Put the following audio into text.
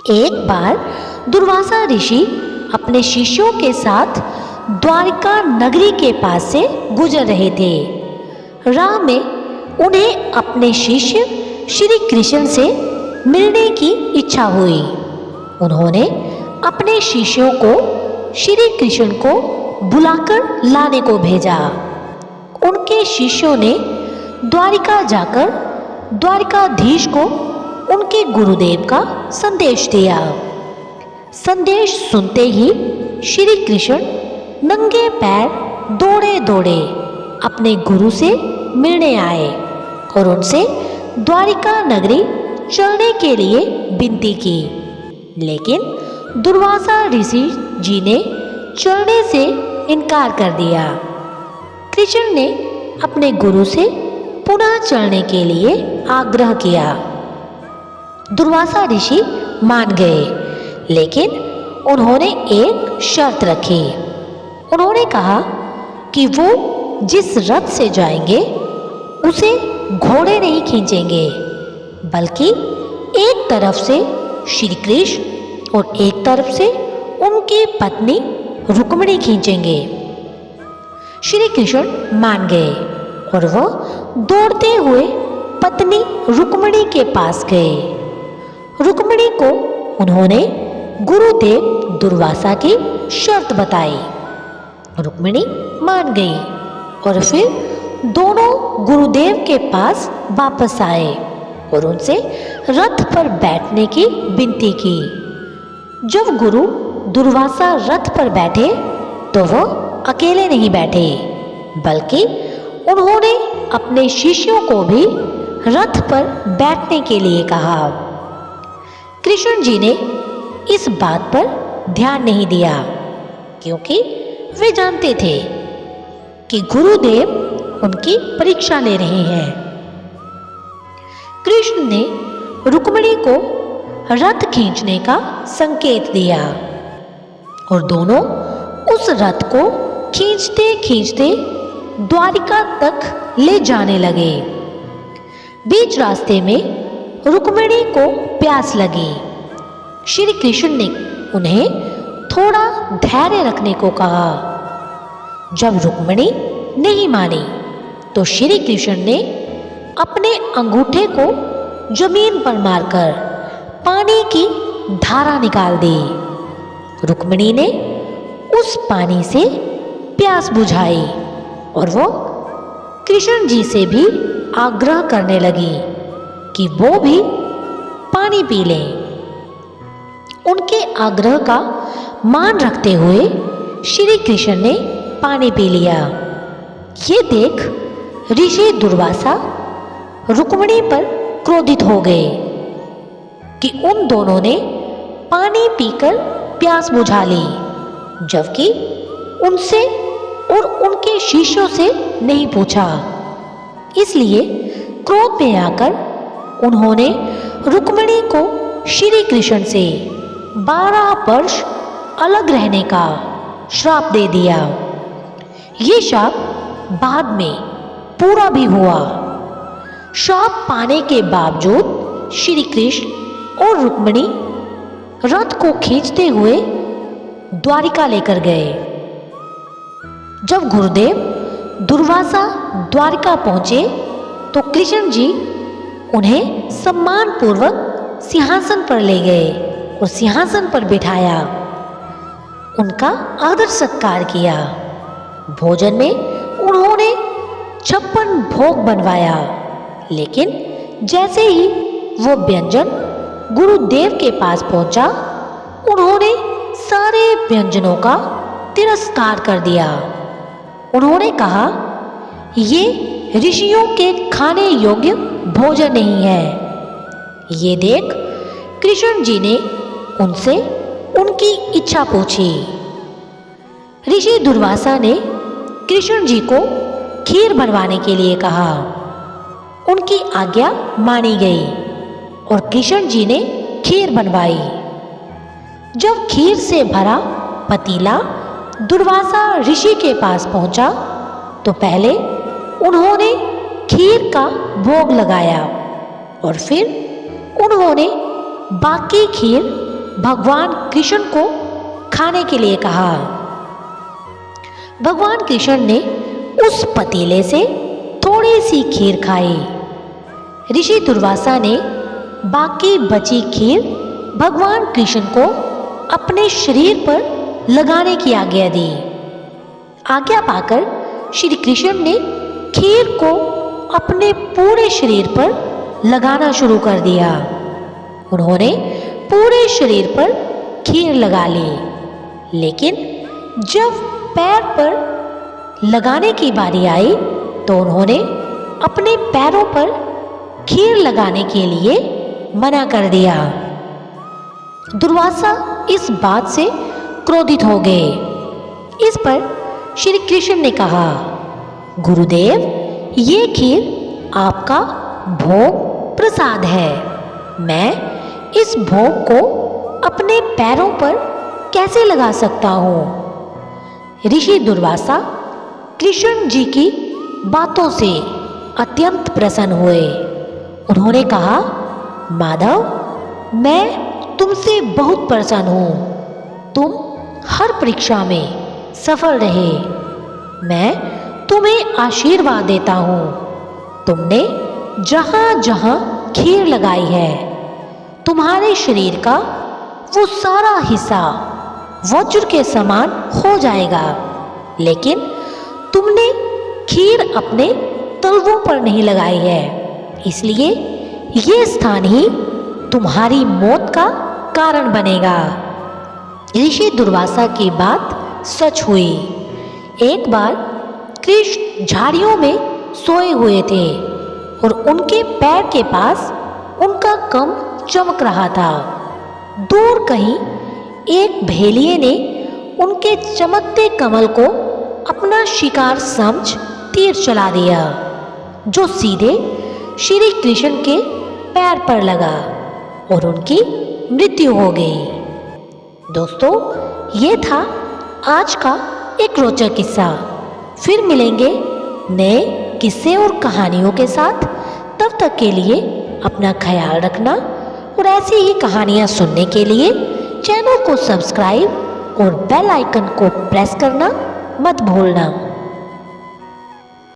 एक बार दुर्वासा ऋषि अपने शिष्यों के साथ द्वारिका नगरी के पास से गुजर रहे थे। राह में उन्हें अपने शिष्य श्री कृष्ण से मिलने की इच्छा हुई। उन्होंने अपने शिष्यों को श्री कृष्ण को बुलाकर लाने को भेजा। उनके शिष्यों ने द्वारिका जाकर द्वारिकाधीश को उनके गुरुदेव का संदेश दिया। संदेश सुनते ही श्री कृष्ण नंगे पैर दौड़े दौड़े अपने गुरु से मिलने आए और उनसे द्वारिका नगरी चलने के लिए विनती की। लेकिन दुर्वासा ऋषि जी ने चलने से इनकार कर दिया। कृष्ण ने अपने गुरु से पुनः चलने के लिए आग्रह किया। दुर्वासा ऋषि मान गए, लेकिन उन्होंने एक शर्त रखी। उन्होंने कहा कि वो जिस रथ से जाएंगे उसे घोड़े नहीं खींचेंगे, बल्कि एक तरफ से श्री कृष्ण और एक तरफ से उनकी पत्नी रुक्मिणी खींचेंगे। श्री कृष्ण मान गए और वह दौड़ते हुए पत्नी रुक्मिणी के पास गए। रुक्मिणी को उन्होंने गुरुदेव दुर्वासा की शर्त बताई। रुक्मिणी मान गई और फिर दोनों गुरुदेव के पास वापस आए और उनसे रथ पर बैठने की विनती की। जब गुरु दुर्वासा रथ पर बैठे तो वह अकेले नहीं बैठे, बल्कि उन्होंने अपने शिष्यों को भी रथ पर बैठने के लिए कहा। कृष्ण जी ने इस बात पर ध्यान नहीं दिया, क्योंकि वे जानते थे कि गुरुदेव उनकी परीक्षा ले रहे हैं। कृष्ण ने रुक्मिणी को रथ खींचने का संकेत दिया और दोनों उस रथ को खींचते खींचते द्वारिका तक ले जाने लगे। बीच रास्ते में रुक्मिणी को प्यास लगी। श्री कृष्ण ने उन्हें थोड़ा धैर्य रखने को कहा। जब रुक्मिणी नहीं मानी तो श्री कृष्ण ने अपने अंगूठे को जमीन पर मारकर पानी की धारा निकाल दी। रुक्मिणी ने उस पानी से प्यास बुझाई और वो कृष्ण जी से भी आग्रह करने लगी कि वो भी पानी पी लें। उनके आग्रह का मान रखते हुए श्री कृष्ण ने पानी पी लिया। ये देख ऋषि दुर्वासा रुक्मिणी पर क्रोधित हो गए कि उन दोनों ने पानी पीकर प्यास बुझा ली, जबकि उनसे और उनके शिष्यों से नहीं पूछा। इसलिए क्रोध में आकर उन्होंने रुक्मिणी को श्री कृष्ण से 12 वर्ष अलग रहने का श्राप दे दिया। ये शाप बाद में पूरा भी हुआ। श्राप पाने के बावजूद श्री कृष्ण और रुक्मिणी रथ को खींचते हुए द्वारिका लेकर गए। जब गुरुदेव दुर्वासा द्वारिका पहुंचे तो कृष्ण जी उन्हें सम्मानपूर्वक सिंहासन पर ले गए और सिंहासन पर बिठाया। उनका आदर सत्कार किया। भोजन में उन्होंने 56 भोग बनवाया, लेकिन जैसे ही वो व्यंजन गुरुदेव के पास पहुंचा, उन्होंने सारे व्यंजनों का तिरस्कार कर दिया। उन्होंने कहा, ये ऋषियों के खाने योग्य भोजन नहीं है। ये देख कृष्ण जी ने उनसे उनकी इच्छा पूछी। ऋषि दुर्वासा ने कृष्ण जी को खीर बनवाने के लिए कहा। उनकी आज्ञा मानी गई और कृष्ण जी ने खीर बनवाई। जब खीर से भरा पतीला दुर्वासा ऋषि के पास पहुंचा तो पहले उन्होंने खीर का भोग लगाया और फिर उन्होंने बाकी खीर भगवान कृष्ण को खाने के लिए कहा। भगवान कृष्ण ने उस पतीले से थोड़ी सी खीर खाई। ऋषि दुर्वासा ने बाकी बची खीर भगवान कृष्ण को अपने शरीर पर लगाने की आज्ञा दी। आज्ञा पाकर श्री कृष्ण ने खीर को अपने पूरे शरीर पर लगाना शुरू कर दिया। उन्होंने पूरे शरीर पर खीर लगा ली, लेकिन जब पैर पर लगाने की बारी आई तो उन्होंने अपने पैरों पर खीर लगाने के लिए मना कर दिया। दुर्वासा इस बात से क्रोधित हो गए। इस पर श्री कृष्ण ने कहा, गुरुदेव, ये खीर आपका भोग प्रसाद है। मैं इस भोग को अपने पैरों पर कैसे लगा सकता हूँ? ऋषि दुर्वासा कृष्ण जी की बातों से अत्यंत प्रसन्न हुए। उन्होंने कहा, माधव, मैं तुमसे बहुत प्रसन्न हूँ। तुम हर परीक्षा में सफल रहे। मैं तुम्हें आशीर्वाद देता हूँ। तुमने जहाँ जहाँ खीर लगाई है, तुम्हारे शरीर का वो सारा हिस्सा वज्र के समान हो जाएगा। लेकिन तुमने खीर अपने तलवों पर नहीं लगाई है, इसलिए ये स्थान ही तुम्हारी मौत का कारण बनेगा। ऋषि दुर्वासा की बात सच हुई। एक बार कृष्ण झाड़ियों में सोए हुए थे और उनके पैर के पास उनका कमल चमक रहा था। दूर कहीं एक भेड़िए ने उनके चमकते कमल को अपना शिकार समझ तीर चला दिया, जो सीधे श्री कृष्ण के पैर पर लगा और उनकी मृत्यु हो गई। दोस्तों, ये था आज का एक रोचक किस्सा। फिर मिलेंगे नए किस्से और कहानियों के साथ। तब तक के लिए अपना ख्याल रखना और ऐसी ही कहानियाँ सुनने के लिए चैनल को सब्सक्राइब और बेल आइकन को प्रेस करना मत भूलना।